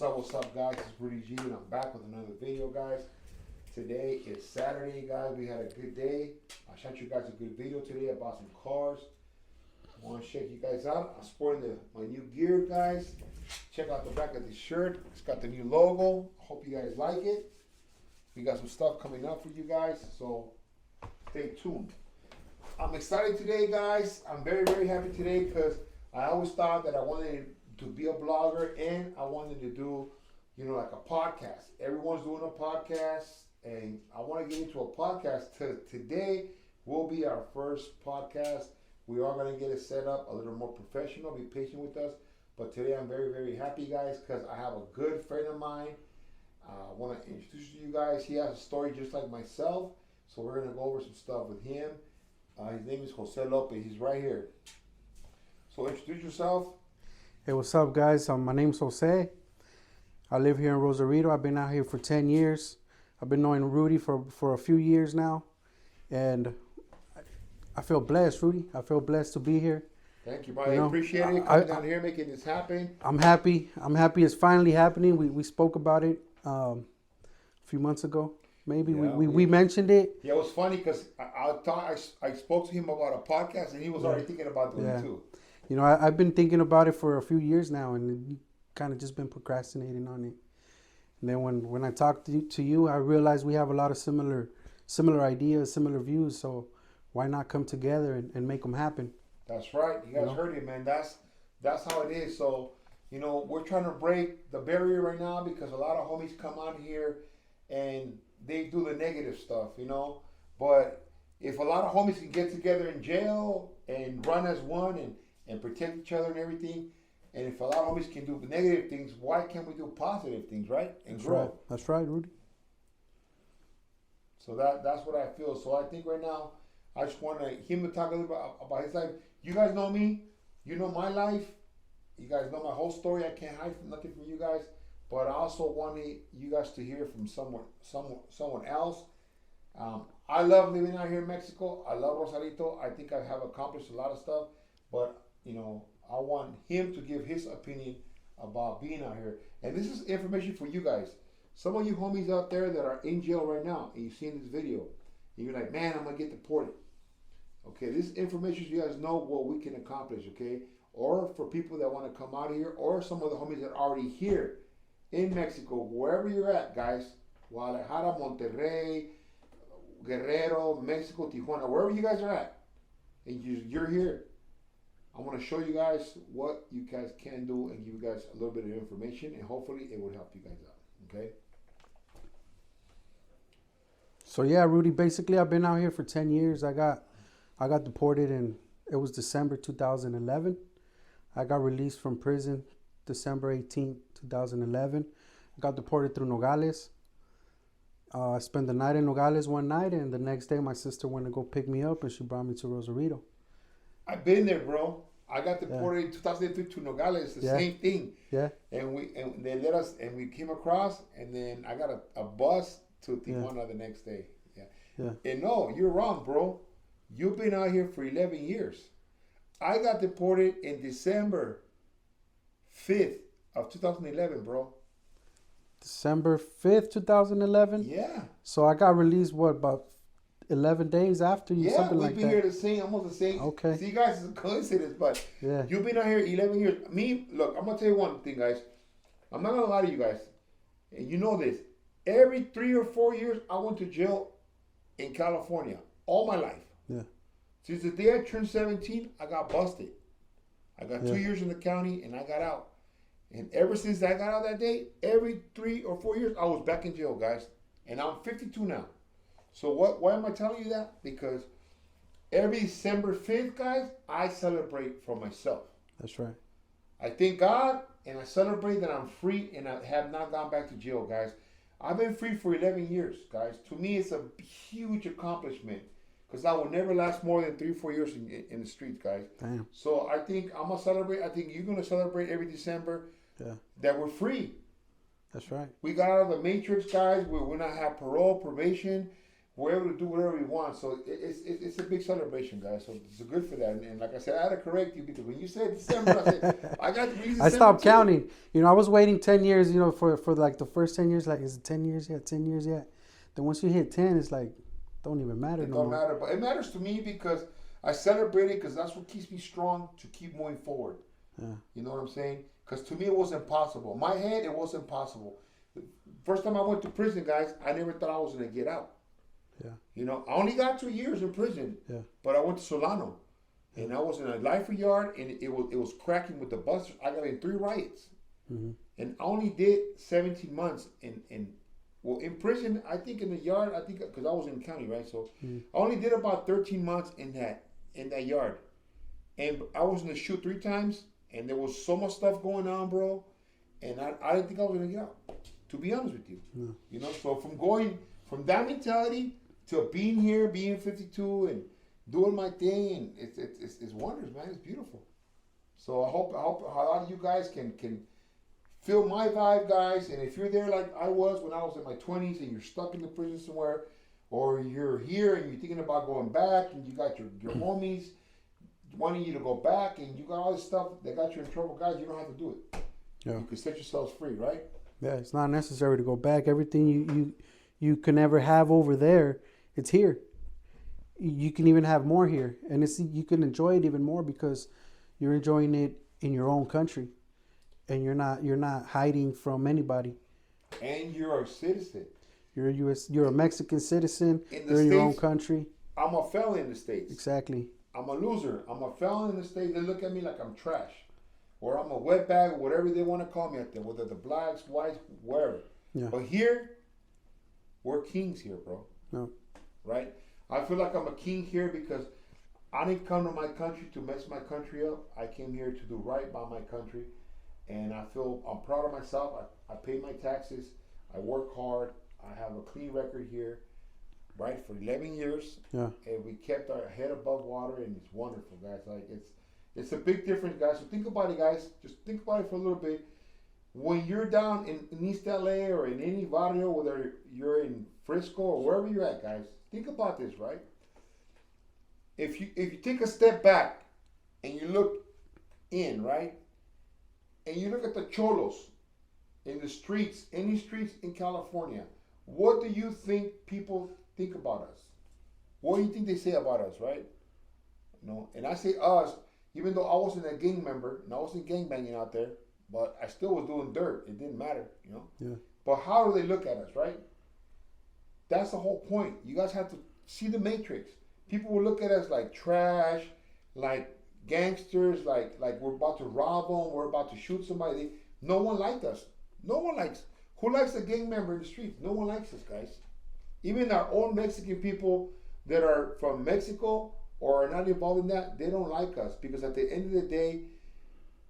what's up, guys? It's Rudy G, and I'm back with another video, guys. Today is Saturday, guys. We had a good day. I shot you guys a good video today. I bought some cars. I want to check you guys out. I'm sporting my new gear, guys. Check out the back of the shirt. It's got the new logo. Hope you guys like it. We got some stuff coming up for you guys, so stay tuned. I'm excited today, guys. I'm very, very happy today because I always thought that I wanted to be a blogger and I wanted to do, like a podcast. Everyone's doing a podcast and I want to get into a podcast. Today will be our first podcast. We are going to get it set up a little more professional. Be patient with us. But today I'm very, very happy, guys, because I have a good friend of mine. I want to introduce you guys. He has a story just like myself. So we're going to go over some stuff with him. His name is Jose Lopez. He's right here. So introduce yourself. Hey, what's up, guys? My name's Jose. I live here in Rosarito. I've been out here for 10 years. I've been knowing Rudy for a few years now. And I feel blessed, Rudy. I feel blessed to be here. Thank you, buddy. I appreciate it coming down here, making this happen. I'm happy. I'm happy it's finally happening. We spoke about it a few months ago. Maybe we mentioned it. Yeah, it was funny because I spoke to him about a podcast and he was already thinking about doing it too. I've been thinking about it for a few years now and kind of just been procrastinating on it. And then when I talked to you, I realized we have a lot of similar ideas, similar views. So why not come together and make them happen? That's right. You guys heard it, man. That's how it is. So, we're trying to break the barrier right now because a lot of homies come out here and they do the negative stuff, But if a lot of homies can get together in jail and run as one and protect each other and everything, and if a lot of homies can do negative things, why can't we do positive things, right? And that's grow. Right. That's right, Rudy. So that's what I feel. So I think right now, I just want him to talk a little bit about his life. You guys know me. You know my life. You guys know my whole story. I can't hide from nothing from you guys. But I also want you guys to hear from someone else. I love living out here in Mexico. I love Rosarito. I think I have accomplished a lot of stuff. But, I want him to give his opinion about being out here. And this is information for you guys. Some of you homies out there that are in jail right now, and you've seen this video, and you're like, man, I'm going to get deported. Okay, this information so you guys know what we can accomplish, okay? Or for people that want to come out of here, or some of the homies that are already here in Mexico, wherever you're at, guys, Guadalajara, Monterrey, Guerrero, Mexico, Tijuana, wherever you guys are at, and you're here, I want to show you guys what you guys can do and give you guys a little bit of information, and hopefully it will help you guys out, okay? So yeah, Rudy, basically I've been out here for 10 years. I got deported it was December 2011. I got released from prison December 18th, 2011. I got deported through Nogales. I spent the night in Nogales one night, and the next day my sister went to go pick me up, and she brought me to Rosarito. I've been there, bro. I got deported in 2003 to Nogales. The same thing. Yeah. And they let us, and we came across, and then I got a bus to Tijuana the next day. Yeah. And no, you're wrong, bro. You've been out here for 11 years. I got deported in December 5th of 2011, bro. December 5th, 2011? Yeah. So I got released, about 11 days after you, something like that? Yeah, we've been here almost the same. Okay. See, guys, it's a coincidence, but you've been out here 11 years. Me, look, I'm going to tell you one thing, guys. I'm not going to lie to you guys. And you know this. Every 3 or 4 years, I went to jail in California. All my life. Yeah. Since the day I turned 17, I got busted. I got 2 years in the county, and I got out. And ever since I got out that day, every 3 or 4 years, I was back in jail, guys. And I'm 52 now. So why am I telling you that? Because every December 5th, guys, I celebrate for myself. That's right. I thank God, and I celebrate that I'm free, and I have not gone back to jail, guys. I've been free for 11 years, guys. To me, it's a huge accomplishment. Because I will never last more than 3 or 4 years in the streets, guys. Damn. So I think I'm going to celebrate. I think you're going to celebrate every December that we're free. That's right. We got out of the matrix, guys. We're not have parole, probation. we're able to do whatever we want. So it's a big celebration, guys. So it's good for that. And like I said, I had to correct you because when you said December, I said I got to release December. I stopped too. counting. You know, I was waiting 10 years. You know, for like the first 10 years. Like, is it 10 years yet? 10 years yet? Then once you hit 10, it's like don't even matter It no don't more. matter, but it matters to me because I celebrate it because that's what keeps me strong to keep moving forward. Yeah. You know what I'm saying? Because to me it was impossible. In my head, it was impossible. First time I went to prison, guys, I never thought I was gonna get out. Yeah. You know, I only got 2 years in prison. Yeah. But I went to Solano, and I was in a lifer yard, and it was cracking with the bus. I got in 3 riots, Mm-hmm. and I only did 17 months well, in prison, I think in the yard, I think because I was in the county, right? So I only did about 13 months in that yard, and I was in the shoot 3 times, and there was so much stuff going on, bro, and I didn't think I was gonna get out. To be honest with you, you know. So from that mentality to being here, being 52, and doing my thing, and it's wonders, man. It's beautiful. So I hope a lot of you guys can feel my vibe, guys. And if you're there like I was when I was in my 20s and you're stuck in the prison somewhere, or you're here and you're thinking about going back and you got your homies wanting you to go back and you got all this stuff that got you in trouble, guys, you don't have to do it. Yeah. You can set yourselves free, right? Yeah, it's not necessary to go back. Everything you can ever have over there, it's here. You can even have more here, and you can enjoy it even more because you're enjoying it in your own country, and you're not hiding from anybody. And you're a citizen. You're a Mexican citizen. In You're in your own States, country. I'm a felon in the States. Exactly. I'm a loser. I'm a felon in the States. They look at me like I'm trash. Or I'm a wetbag, or whatever they want to call me out there, whether the blacks, whites, wherever. Yeah. But here, we're kings here, bro. No. Right? I feel like I'm a king here because I didn't come to my country to mess my country up. I came here to do right by my country. And I feel I'm proud of myself. I pay my taxes. I work hard. I have a clean record here, right, for 11 years. Yeah. And we kept our head above water, and it's wonderful, guys. Like, it's a big difference, guys. So think about it, guys. Just think about it for a little bit. When you're down in East LA or in any barrio, whether you're in Frisco or wherever you're at, guys, think about this, right? If you take a step back and you look in, right, and you look at the cholos in the streets, any streets in California, what do you think people think about us? What do you think they say about us, right? You know, and I say us, even though I wasn't a gang member and I wasn't gangbanging out there, but I still was doing dirt. It didn't matter, you know. Yeah. But how do they look at us, right? That's the whole point. You guys have to see the matrix. People will look at us like trash, like gangsters, like we're about to rob them, we're about to shoot somebody. No one liked us. No one likes. Who likes a gang member in the street? No one likes us, guys. Even our own Mexican people that are from Mexico or are not involved in that, they don't like us because at the end of the day,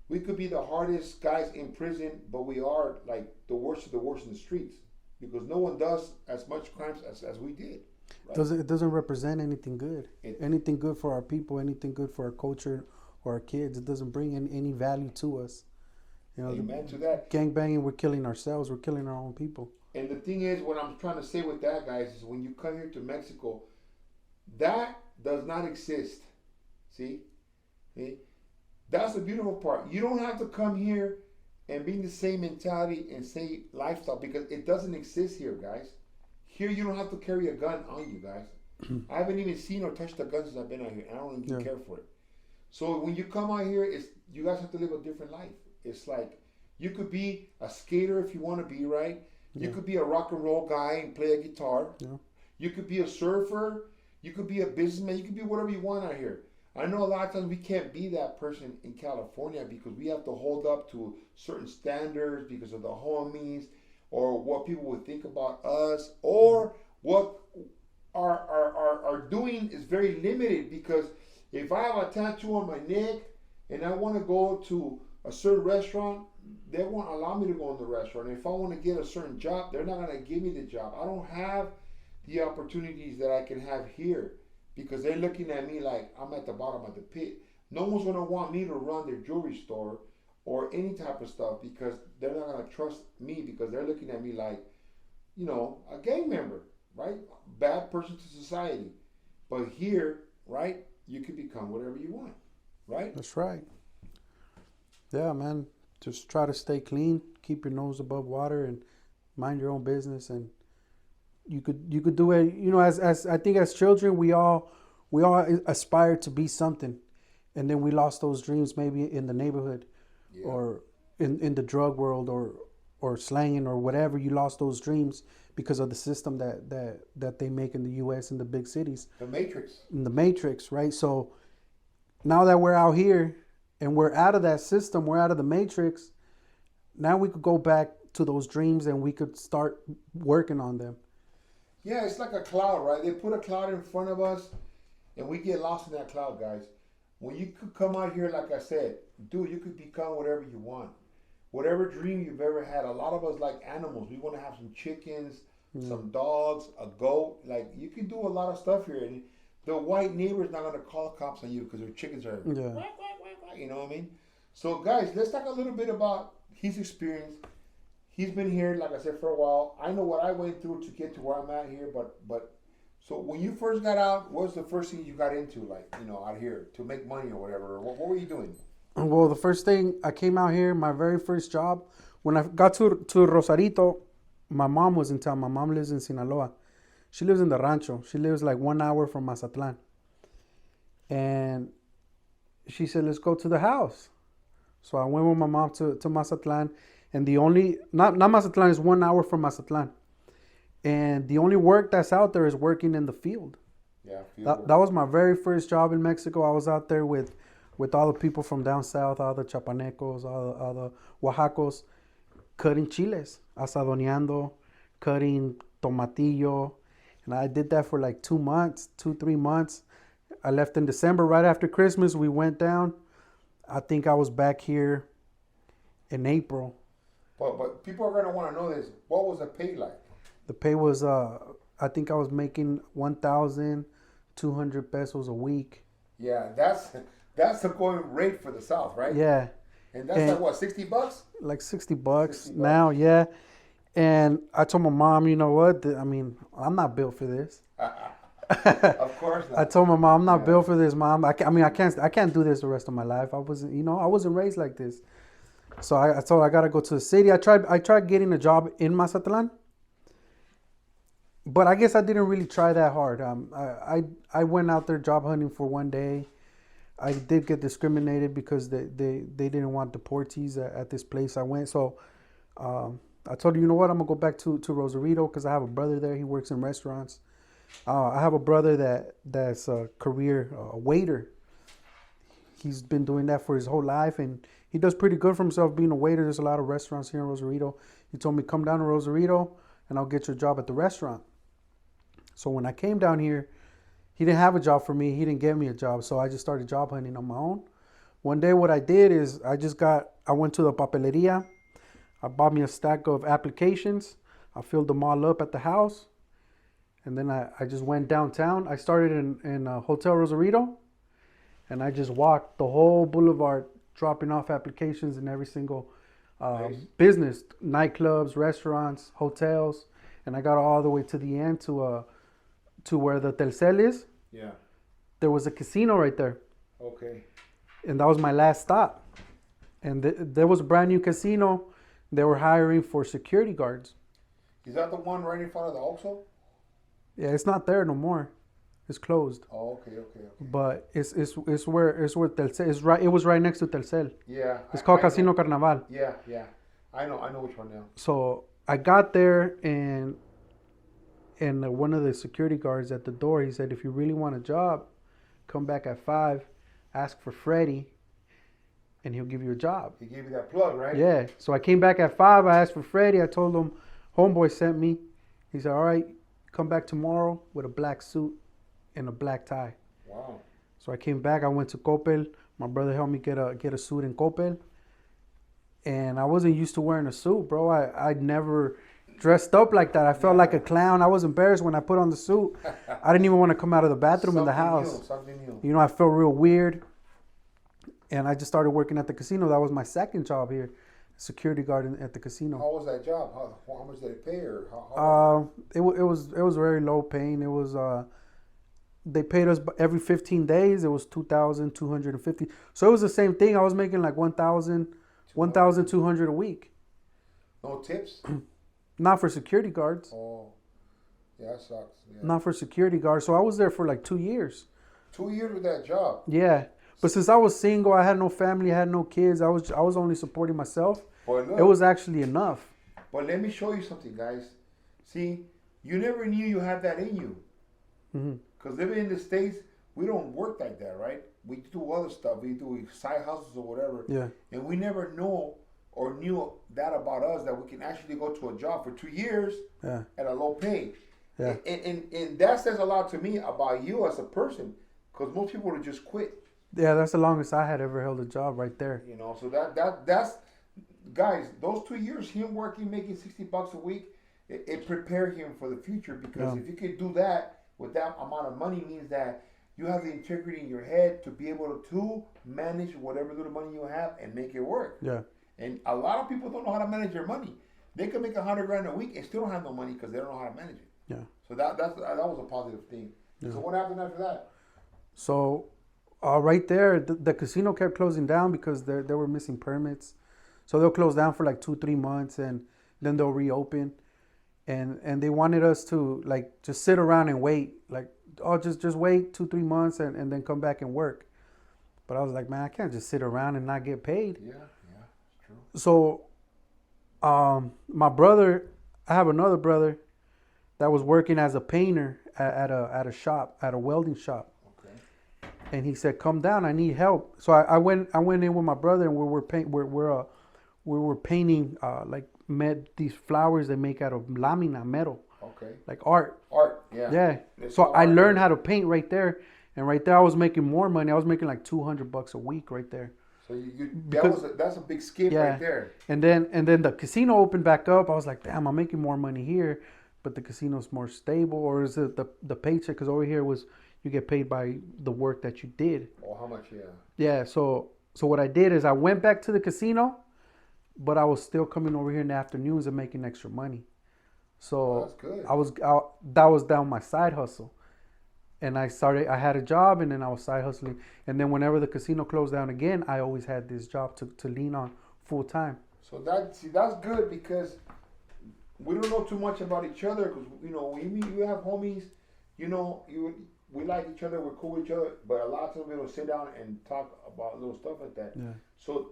we could be the hardest guys in prison, but we are like the worst of the worst in the streets because no one does as much crimes as we did. Right? It doesn't represent anything good. Anything good for our people, anything good for our culture or our kids. It doesn't bring any value to us. You know, amen to that. Gangbanging, we're killing ourselves. We're killing our own people. And the thing is, what I'm trying to say with that, guys, is when you come here to Mexico, that does not exist. See? That's the beautiful part. You don't have to come here and be in the same mentality and same lifestyle because it doesn't exist here, guys. Here, you don't have to carry a gun on you, guys. I haven't even seen or touched a gun since I've been out here, and I don't even care for it. So when you come out here, you guys have to live a different life. It's like you could be a skater if you want to be, right? You could be a rock and roll guy and play a guitar. Yeah. You could be a surfer. You could be a businessman. You could be whatever you want out here. I know a lot of times we can't be that person in California because we have to hold up to certain standards because of the homies or what people would think about us or what our doing is very limited because if I have a tattoo on my neck and I want to go to a certain restaurant, they won't allow me to go in the restaurant. If I want to get a certain job, they're not going to give me the job. I don't have the opportunities that I can have here because they're looking at me like I'm at the bottom of the pit. No one's going to want me to run their jewelry store or any type of stuff because they're not going to trust me because they're looking at me like, you know, a gang member. right? Bad person to society. But here, right, you can become whatever you want, right? That's right. Yeah, man. Just try to stay clean, keep your nose above water, and mind your own business. And you could do it. You know, as I think as children, we all aspire to be something, and then we lost those dreams maybe in the neighborhood, Yeah. or in the drug world, or slanging or whatever. You lost those dreams because of the system that they make in the U.S. in the big cities, The Matrix. in the Matrix, right? So now that we're out here and we're out of that system, we're out of the Matrix. Now we could go back to those dreams and we could start working on them. Yeah, it's like a cloud, right? They put a cloud in front of us, and we get lost in that cloud, guys. When you could come out here, like I said, dude, you could become whatever you want. Whatever dream you've ever had. A lot of us like animals. We want to have some chickens, some dogs, a goat. Like, you can do a lot of stuff here. And the white neighbor's not going to call cops on you because their chickens are, Yeah. quack, quack, quack, quack, you know what I mean? So, guys, let's talk a little bit about his experience. He's been here, like I said, for a while. I know what I went through to get to where I'm at here, but so when you first got out, what was the first thing you got into, like, you know, out here to make money or whatever? What were you doing? Well, the first thing I came out here, my very first job, when I got to Rosarito, my mom was in town. My mom lives in Sinaloa. She lives in the Rancho. She lives like 1 hour from Mazatlan. And she said, let's go to the house. So I went with my mom to Mazatlan. And the only, not Mazatlan, is 1 hour from Mazatlan. And the only work that's out there is working in the field. Yeah, That was my very first job in Mexico. I was out there with all the people from down south, all the Chapanecos, all the Oaxacos, cutting chiles, asadoneando, cutting tomatillo. And I did that for like 2 months, 3 months. I left in December, right after Christmas. We went down. I think I was back here in April. But people are going to want to know this. What was the pay like? The pay was, I think I was making 1,200 pesos a week. Yeah, that's the going rate for the South, right? Yeah. And that's like what, $60? Like $60 now, yeah. And I told my mom, you know what? I mean, I'm not built for this. Of course not. I told my mom, I'm not built for this, Mom. I can't do this the rest of my life. I wasn't raised like this. So I told her I gotta go to the city. I tried getting a job in Mazatlan, but I guess I didn't really try that hard. I went out there job hunting for 1 day. I did get discriminated because they didn't want deportees at this place I went. So I told her, you know what, I'm gonna go back to Rosarito because I have a brother there. He works in restaurants. I have a brother that's a career waiter. He's been doing that for his whole life, and he does pretty good for himself being a waiter. There's a lot of restaurants here in Rosarito. He told me, come down to Rosarito, and I'll get you a job at the restaurant. So when I came down here, he didn't have a job for me. He didn't get me a job, so I just started job hunting on my own. One day what I did is I went to the papeleria. I bought me a stack of applications. I filled them all up at the house. And then I just went downtown. I started in Hotel Rosarito. And I just walked the whole boulevard dropping off applications in every single business, nightclubs, restaurants, hotels. And I got all the way to the end to where the Telcel is. Yeah. There was a casino right there. Okay. And that was my last stop. And there was a brand new casino. They were hiring for security guards. Is that the one right in front of the Oxxo? Yeah, it's not there no more. It's closed. Oh, okay. But it's where Telcel is right. It was right next to Telcel. Yeah. It's called I Casino know. Carnaval. Yeah. I know which one now. So I got there and one of the security guards at the door, he said, if you really want a job, come back at 5, ask for Freddie, and he'll give you a job. He gave you that plug, right? Yeah. So I came back at 5. I asked for Freddie. I told him, homeboy sent me. He said, all right, come back tomorrow with a black suit and a black tie. Wow. So I came back. I went to Coppel. My brother helped me get a suit in Coppel. And I wasn't used to wearing a suit, bro. I'd never dressed up like that. I felt like a clown. I was embarrassed when I put on the suit. I didn't even want to come out of the bathroom in the house. Something new. You know, I felt real weird. And I just started working at the casino. That was my second job here. security guard at the casino. How was that job? How much did it pay, or how It was very low paying. It was they paid us every 15 days. It was 2,250. So it was the same thing. I was making like 1,200 a week. no tips? Not for security guards. Oh, yeah, that sucks. Yeah. Not for security guards. So I was there for like 2 years. 2 years with that job. Yeah. But since I was single, I had no family, I had no kids. I was only supporting myself. But look, It was actually enough. But let me show you something, guys. See, you never knew you had that in you. Mm-hmm. Because living in the States, we don't work like that, right? We do other stuff. We do side hustles or whatever. Yeah. And we never know or knew that about us, that we can actually go to a job for 2 years Yeah. at a low pay. Yeah. And that says a lot to me about you as a person. Because most people would just quit. Yeah, that's the longest I had ever held a job right there. You know, so that's guys, those 2 years, him working, making $60 a week, it prepared him for the future. Because if you could do that with that amount of money, means that you have the integrity in your head to be able to manage whatever little money you have and make it work. Yeah. And a lot of people don't know how to manage their money. They can make $100,000 a week and still don't have no money because they don't know how to manage it. Yeah. So that was a positive thing. Yeah. So what happened after that? So right there, the casino kept closing down because they were missing permits. So they'll close down for like 2-3 months and then they'll reopen. And they wanted us to like just sit around and wait. Like, oh, just wait 2-3 months and then come back and work. But I was like, man, I can't just sit around and not get paid. Yeah, it's true. So my brother, I have another brother that was working as a painter at a shop, at a welding shop. Okay. And he said, "Come down, I need help." So I went in with my brother, and we were painting like these flowers they make out of lamina metal, Okay. like art. Art, yeah. Yeah. There's So no I art learned there. how to paint right there, and right there I was making more money. I was making like $200 a week right there. So Because- that's a big skip Yeah. right there. And then the casino opened back up. I was like, damn, I'm making more money here, but the casino's more stable. Or is it the paycheck? Because over here was you get paid by the work that you did. Oh, how much? Yeah. Yeah. So what I did is I went back to the casino, but I was still coming over here in the afternoons and making extra money. So That's good. that was down my side hustle. And I had a job and then I was side hustling. And then whenever the casino closed down again, I always had this job to lean on full time. So that's good because we don't know too much about each other because you have homies, we like each other, we're cool with each other, but a lot of times we don't sit down and talk about little stuff like that. Yeah. So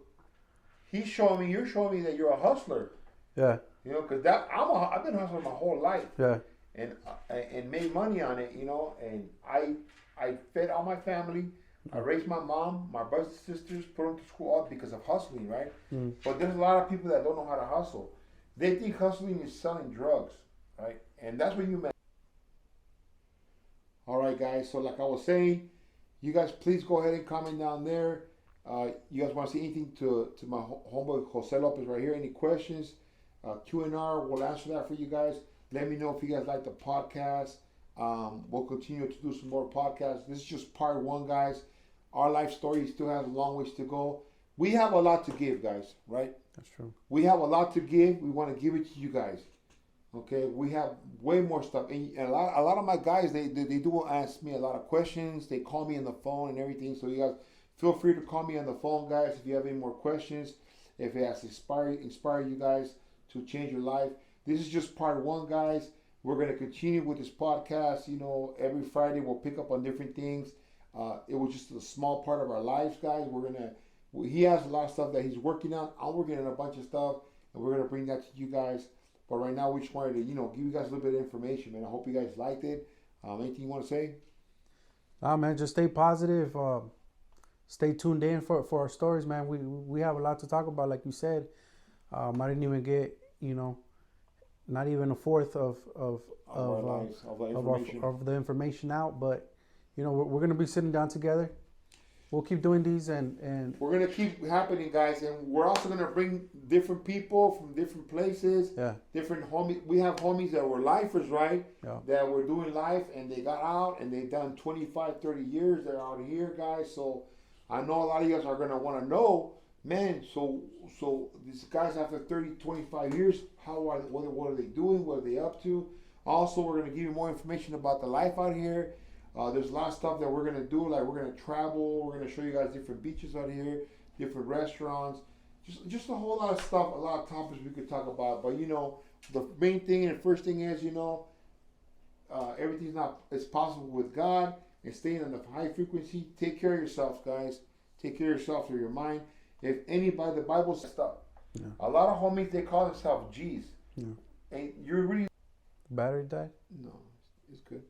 you're showing me that you're a hustler. Yeah. Because I've been hustling my whole life. Yeah. And made money on it, and I fed all my family. I raised my mom, my brothers and sisters, put them to school all because of hustling, right? Mm. But there's a lot of people that don't know how to hustle. They think hustling is selling drugs, right? And that's what you meant. All right, guys. So like I was saying, you guys please go ahead and comment down there. You guys want to see anything to my homeboy Jose Lopez right here? Any questions? Q&R, we'll answer that for you guys. Let me know if you guys like the podcast. We'll continue to do some more podcasts. This is just part 1, guys. Our life story still has a long ways to go. We have a lot to give, guys, right? That's true. We have a lot to give. We want to give it to you guys. Okay? We have way more stuff. And a lot of my guys, they do ask me a lot of questions. They call me on the phone and everything. So you guys feel free to call me on the phone, guys, if you have any more questions. If it has inspire you guys to change your life. This is just part 1, guys. We're going to continue with this podcast. Every Friday we'll pick up on different things. It was just a small part of our lives, guys. He has a lot of stuff that he's working on. I'm working on a bunch of stuff, and we're going to bring that to you guys. But right now we just wanted to, give you guys a little bit of information, man. I hope you guys liked it. Anything you want to say? Man, just stay positive. Stay tuned in for our stories, man. We have a lot to talk about, like you said. I didn't even get, not even a fourth of the information out, but we're gonna be sitting down together. We'll keep doing these and we're gonna keep happening, guys, and we're also gonna bring different people from different places. Yeah. Different homies. We have homies that were lifers, right? Yeah. That were doing life and they got out and they've done 25, 30 years. They're out here, guys. So I know a lot of you guys are gonna want to know man, so these guys after 30, 25 years, what are they doing? What are they up to? Also, we're gonna give you more information about the life out here. There's a lot of stuff that we're gonna do. Like we're gonna travel. We're gonna show you guys different beaches out here, different restaurants, just a whole lot of stuff, a lot of topics we could talk about. But the main thing and the first thing is everything's not it's possible with God and staying on the high frequency. Take care of yourselves, guys. Take care of yourself or your mind. If anybody, the Bible says stuff. Yeah. A lot of homies, they call themselves G's. Yeah. And you're really... Battery died? No, it's good.